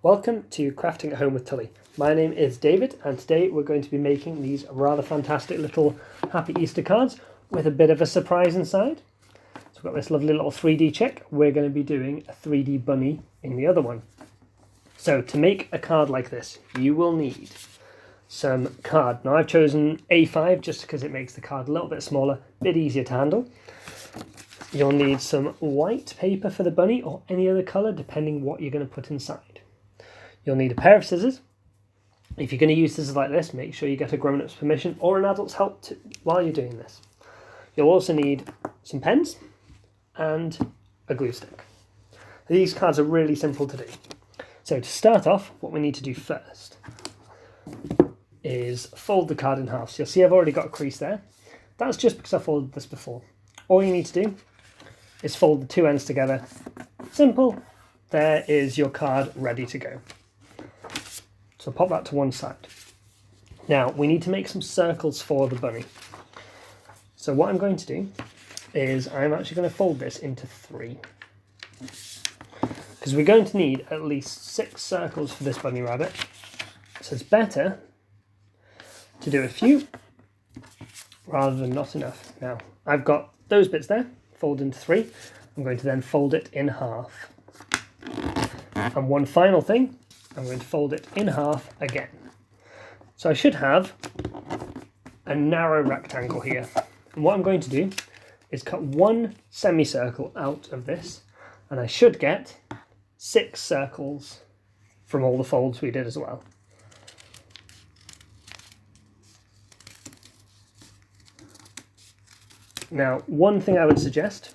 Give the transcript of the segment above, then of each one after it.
Welcome to Crafting at Home with Tully. My name is David and today we're going to be making these rather fantastic little Happy Easter cards with a bit of a surprise inside. So we've got this lovely little 3D chick. We're going to be doing a 3D bunny in the other one. So to make a card like this, you will need some card. Now I've chosen A5 just because it makes the card a little bit smaller, a bit easier to handle. You'll need some white paper for the bunny or any other colour depending what you're going to put inside. You'll need a pair of scissors. If you're going to use scissors like this, make sure you get a grown-up's permission or an adult's help while you're doing this. You'll also need some pens and a glue stick. These cards are really simple to do. So to start off, what we need to do first is fold the card in half. So you'll see I've already got a crease there. That's just because I folded this before. All you need to do is fold the two ends together. Simple. There is your card ready to go. So pop that to one side. Now we need to make some circles for the bunny. So what I'm going to do is I'm actually going to fold this into 3. Because we're going to need at least 6 circles for this bunny rabbit. So it's better to do a few rather than not enough. Now I've got those bits there, fold into 3. I'm going to then fold it in half. And one final thing, I'm going to fold it in half again. So I should have a narrow rectangle here. And what I'm going to do is cut one semicircle out of this, and I should get 6 circles from all the folds we did as well. Now, one thing I would suggest,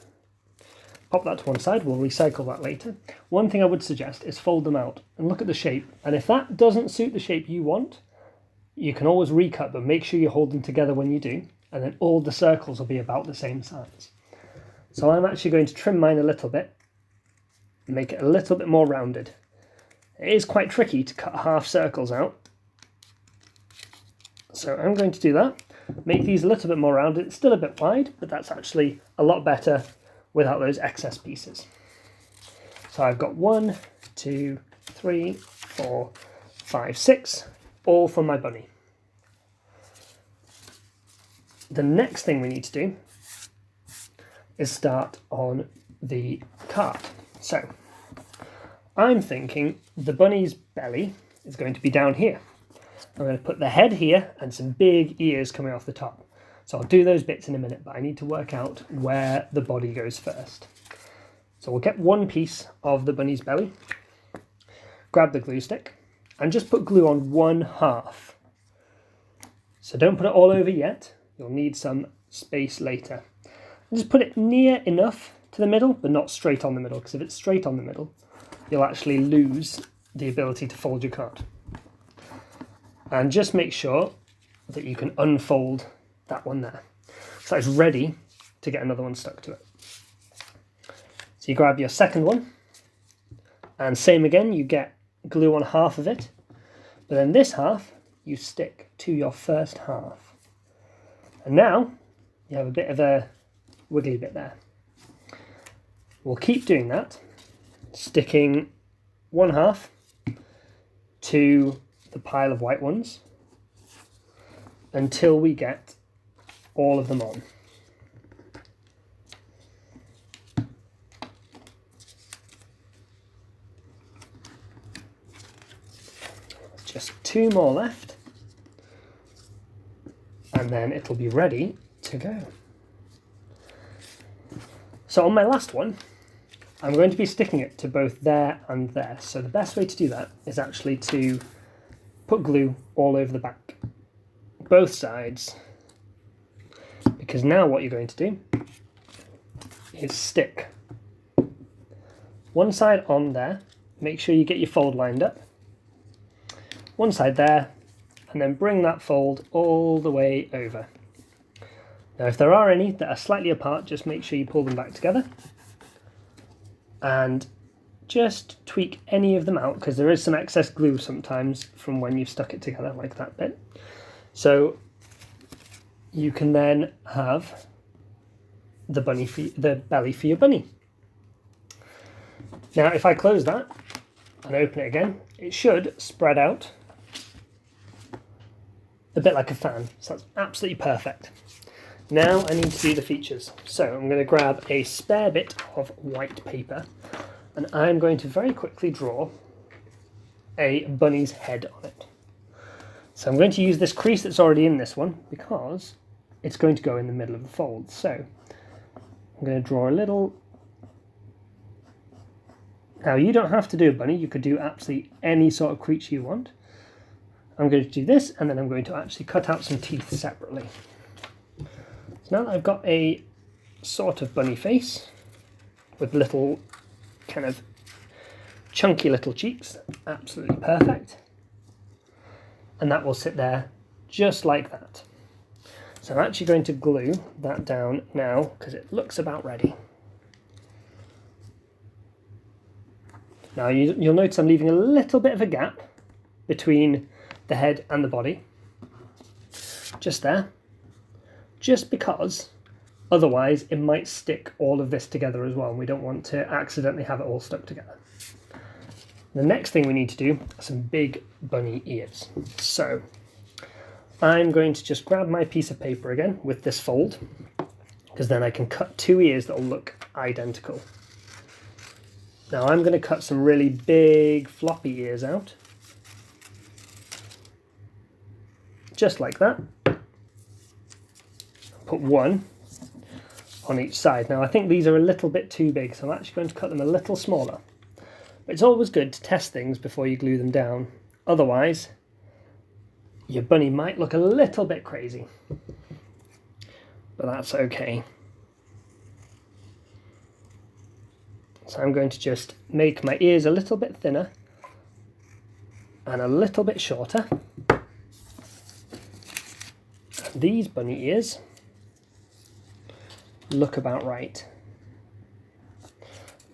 pop that to one side, we'll recycle that later. One thing I would suggest is fold them out and look at the shape. And if that doesn't suit the shape you want, you can always recut them. Make sure you hold them together when you do, and then all the circles will be about the same size. So I'm actually going to trim mine a little bit, make it a little bit more rounded. It is quite tricky to cut half circles out. So I'm going to do that. Make these a little bit more rounded. It's still a bit wide, but that's actually a lot better without those excess pieces. So I've got 1, 2, 3, 4, 5, 6, all from my bunny. The next thing we need to do is start on the card. So I'm thinking the bunny's belly is going to be down here. I'm going to put the head here and some big ears coming off the top. So I'll do those bits in a minute, but I need to work out where the body goes first. So we'll get one piece of the bunny's belly, grab the glue stick, and just put glue on one half. So don't put it all over yet. You'll need some space later. And just put it near enough to the middle, but not straight on the middle, because if it's straight on the middle, you'll actually lose the ability to fold your card. And just make sure that you can unfold that one there. So it's ready to get another one stuck to it. So you grab your second one, and same again, you get glue on half of it, but then this half you stick to your first half. And now you have a bit of a wiggly bit there. We'll keep doing that, sticking one half to the pile of white ones until we get all of them on. Just 2 more left, and then it'll be ready to go. So on my last one, I'm going to be sticking it to both there and there. So the best way to do that is actually to put glue all over the back, both sides, because now what you're going to do is stick one side on there, make sure you get your fold lined up, one side there, and then bring that fold all the way over. Now if there are any that are slightly apart, just make sure you pull them back together and just tweak any of them out, because there is some excess glue sometimes from when you've stuck it together, like that bit. So you can then have the belly for your bunny. Now if I close that, and open it again, it should spread out a bit like a fan. So that's absolutely perfect. Now I need to do the features. So I'm going to grab a spare bit of white paper and I'm going to very quickly draw a bunny's head on it. So I'm going to use this crease that's already in this one because it's going to go in the middle of the fold. So I'm going to draw a little. Now you don't have to do a bunny, you could do absolutely any sort of creature you want. I'm going to do this and then I'm going to actually cut out some teeth separately. So now that I've got a sort of bunny face with little kind of chunky little cheeks, absolutely perfect. And that will sit there just like that. So I'm actually going to glue that down now because it looks about ready. Now you'll notice I'm leaving a little bit of a gap between the head and the body. Just there. Just because otherwise it might stick all of this together as well, and we don't want to accidentally have it all stuck together. The next thing we need to do are some big bunny ears. So I'm going to just grab my piece of paper again with this fold, because then I can cut two ears that will look identical. Now I'm going to cut some really big floppy ears out, just like that. Put one on each side. Now I think these are a little bit too big, so I'm actually going to cut them a little smaller. But it's always good to test things before you glue them down. Otherwise, your bunny might look a little bit crazy. But that's okay. So I'm going to just make my ears a little bit thinner and a little bit shorter. These bunny ears look about right.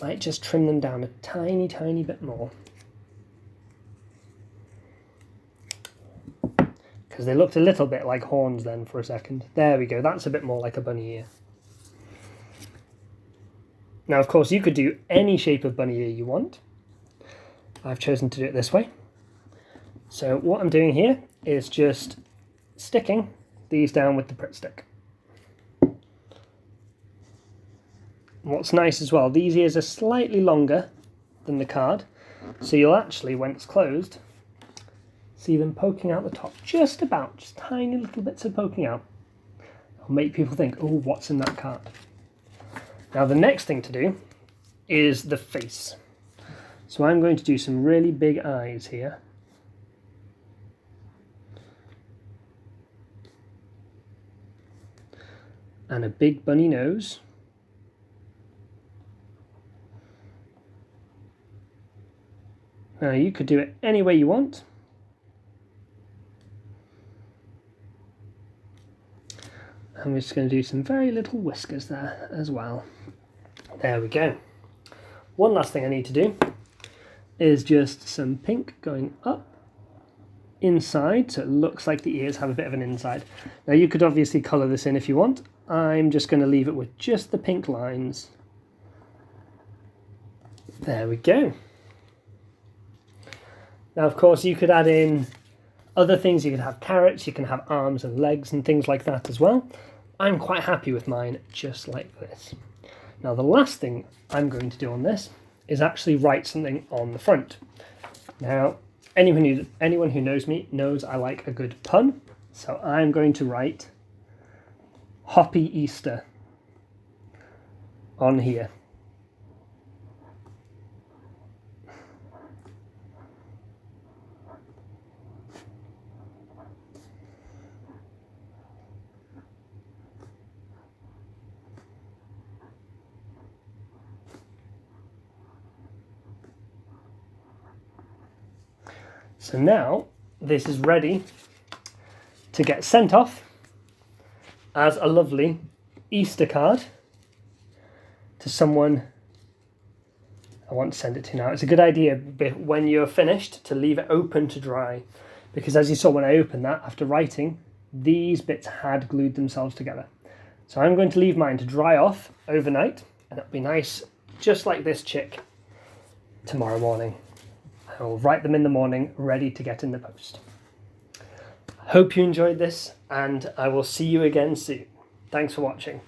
Might just trim them down a tiny, tiny bit more. Because they looked a little bit like horns then for a second. There we go, that's a bit more like a bunny ear. Now, of course, you could do any shape of bunny ear you want. I've chosen to do it this way. So what I'm doing here is just sticking these down with the Pritt stick. What's nice as well, these ears are slightly longer than the card, so you'll actually, when it's closed, see them poking out the top, just tiny little bits of poking out. It'll make people think, oh, what's in that card? Now the next thing to do is the face. So I'm going to do some really big eyes here. And a big bunny nose. Now you could do it any way you want. I'm just going to do some very little whiskers there as well. There we go. One last thing I need to do is just some pink going up inside, so it looks like the ears have a bit of an inside. Now you could obviously colour this in if you want. I'm just going to leave it with just the pink lines. There we go. Now of course you could add in other things. You could have carrots, you can have arms and legs and things like that as well. I'm quite happy with mine just like this. Now the last thing I'm going to do on this is actually write something on the front. Now anyone who knows me knows I like a good pun, so I'm going to write Hoppy Easter on here. So now this is ready to get sent off as a lovely Easter card to someone I want to send it to now. It's a good idea when you're finished to leave it open to dry, because as you saw when I opened that, after writing, these bits had glued themselves together. So I'm going to leave mine to dry off overnight, and it'll be nice, just like this chick, tomorrow morning. I will write them in the morning, ready to get in the post. Hope you enjoyed this, and I will see you again soon. Thanks for watching.